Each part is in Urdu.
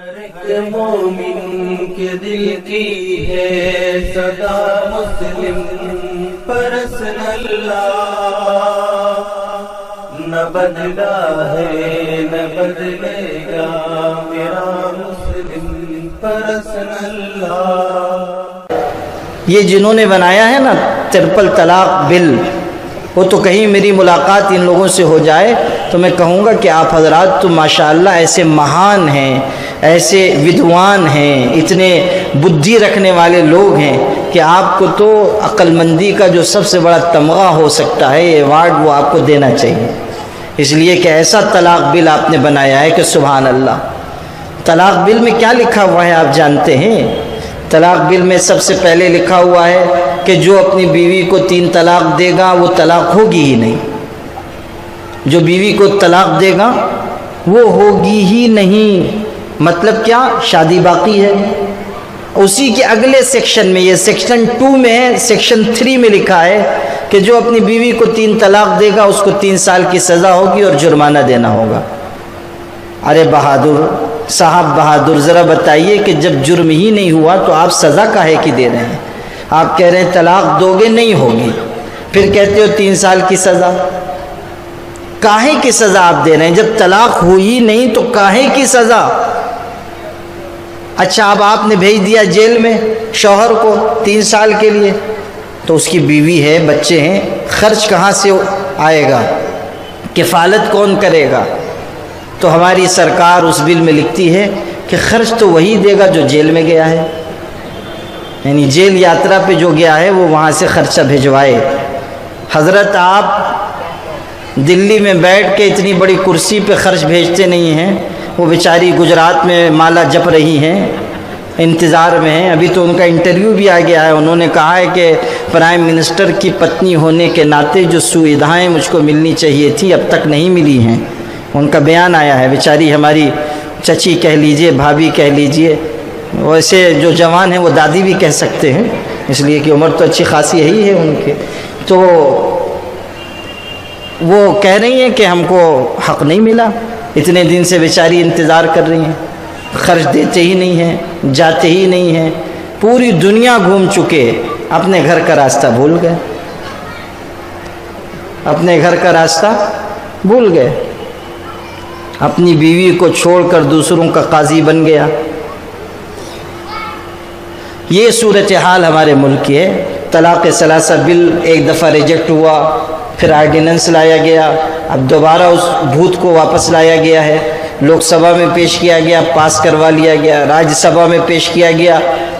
ہر ایک مومن کے دل کی ہے صدا مسلم پرسن اللہ، نہ بدلا ہے نہ بدلے گا میرا مسلم پرسن اللہ۔ یہ جنہوں نے بنایا ہے نا ٹرپل طلاق بل، وہ تو کہیں میری ملاقات ان لوگوں سے ہو جائے تو میں کہوں گا کہ آپ حضرات تو ماشاءاللہ ایسے مہان ہیں، ایسے ودوان ہیں، اتنے بدھی رکھنے والے لوگ ہیں کہ آپ کو تو عقل مندی کا جو سب سے بڑا تمغہ ہو سکتا ہے یہ ایوارڈ وہ آپ کو دینا چاہیے، اس لیے کہ ایسا طلاق بل آپ نے بنایا ہے کہ سبحان اللہ۔ طلاق بل میں کیا لکھا ہوا ہے آپ جانتے ہیں؟ طلاق بل میں سب سے پہلے لکھا ہوا ہے کہ جو اپنی بیوی کو 3 طلاق دے گا وہ طلاق ہوگی ہی نہیں، جو بیوی کو طلاق دے گا وہ ہوگی ہی نہیں۔ مطلب کیا؟ شادی باقی ہے۔ اسی کے اگلے سیکشن میں، یہ سیکشن 2 میں ہے، سیکشن 3 میں لکھا ہے کہ جو اپنی بیوی کو 3 طلاق دے گا اس کو 3 سال کی سزا ہوگی اور جرمانہ دینا ہوگا۔ ارے بہادر صاحب، بہادر ذرا بتائیے کہ جب جرم ہی نہیں ہوا تو آپ سزا کاہے کی دے رہے ہیں؟ آپ کہہ رہے ہیں طلاق دو گے نہیں ہوگی، پھر کہتے ہو 3 سال کی سزا۔ کاہے کی سزا آپ دے رہے ہیں؟ جب طلاق ہوئی نہیں تو کاہے کی سزا؟ اچھا اب آپ نے بھیج دیا جیل میں شوہر کو 3 سال کے لیے، تو اس کی بیوی ہے، بچے ہیں، خرچ کہاں سے آئے گا؟ کفالت کون کرے گا؟ تو ہماری سرکار اس بل میں لکھتی ہے کہ خرچ تو وہی دے گا جو جیل میں گیا ہے، یعنی جیل یاترا پہ جو گیا ہے وہ وہاں سے خرچہ بھجوائے۔ حضرت آپ دلی میں بیٹھ کے اتنی بڑی کرسی پہ خرچ بھیجتے نہیں ہیں، وہ بیچاری گجرات میں مالا جپ رہی ہیں، انتظار میں ہیں۔ ابھی تو ان کا انٹرویو بھی آ گیا ہے، انہوں نے کہا ہے کہ پرائم منسٹر کی پتنی ہونے کے ناطے جو سویدھائیں مجھ کو ملنی چاہیے تھی اب تک نہیں ملی ہیں، ان کا بیان آیا ہے۔ بیچاری ہماری چچی کہہ لیجئے، بھابھی کہہ لیجئے، ویسے جو جوان ہیں وہ دادی بھی کہہ سکتے ہیں، اس لیے کہ عمر تو اچھی خاصی ہے ان کے، تو وہ کہہ رہی ہیں کہ ہم کو حق نہیں ملا، اتنے دن سے بیچاری انتظار کر رہی ہیں، خرچ دیتے ہی نہیں ہیں، جاتے ہی نہیں ہیں، پوری دنیا گھوم چکے، اپنے گھر کا راستہ بھول گئے، اپنے گھر کا راستہ بھول گئے، اپنی بیوی کو چھوڑ کر دوسروں کا قاضی بن گیا۔ یہ صورتحال ہمارے ملک کی ہے۔ طلاق ثلاثہ بل ایک دفعہ ریجیکٹ ہوا، پھر آرڈیننس لایا گیا، اب دوبارہ اس بھوت کو واپس لایا گیا ہے، لوک سبھا میں پیش کیا گیا، پاس کروا لیا گیا، راجیہ سبھا میں پیش کیا گیا،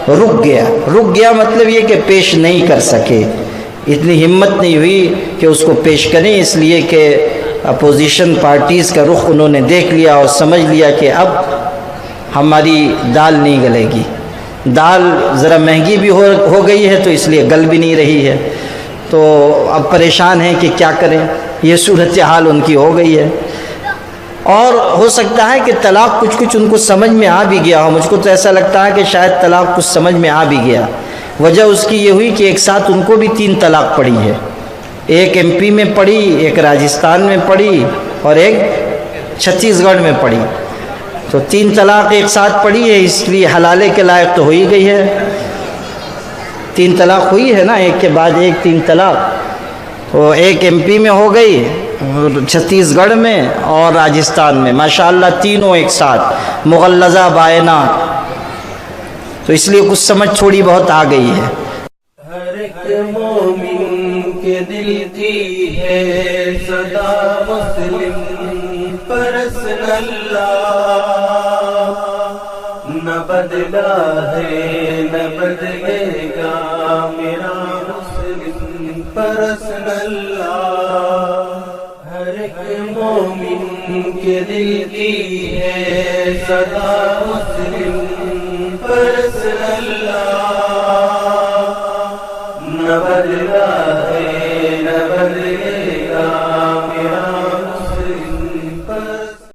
رک گیا مطلب یہ کہ پیش نہیں کر سکے، اتنی ہمت نہیں ہوئی کہ اس کو پیش کریں، اس لیے کہ اپوزیشن پارٹیز کا رخ انہوں نے دیکھ لیا اور سمجھ لیا کہ اب ہماری دال نہیں گلے گی، دال ذرا مہنگی بھی ہو گئی ہے تو اس لیے گل بھی نہیں رہی ہے، تو اب پریشان ہیں کہ کیا کریں۔ یہ صورتحال ان کی ہو گئی ہے، اور ہو سکتا ہے کہ طلاق کچھ ان کو سمجھ میں آ بھی گیا ہو، مجھ کو تو ایسا لگتا ہے کہ شاید طلاق کچھ سمجھ میں آ بھی گیا۔ وجہ اس کی یہ ہوئی کہ ایک ساتھ ان کو بھی 3 طلاق پڑی ہے، ایک MP میں پڑی، ایک راجستھان میں پڑی اور ایک چھتیس گڑھ میں پڑی، تو 3 طلاق ایک ساتھ پڑی ہے، اس لیے حلالے کے لائق تو ہو ہی گئی ہے۔ 3 طلاق ہوئی ہے نا، ایک کے بعد ایک 3 طلاق، تو ایک MP میں ہو گئی، چھتیس گڑھ میں اور راجستھان میں، ماشاءاللہ تینوں ایک ساتھ مغلظہ بائنات، تو اس لیے کچھ سمجھ تھوڑی بہت آ گئی ہے۔ ہر ایک مومن کے دل کی ہے صدا مسلم پرسن اللہ، نہ بدلا ہے نہ بدلے گا میرا مسلم پرسن اللہ۔ ہر ایک مومن کے دل کی ہے صدا مسلم پرسن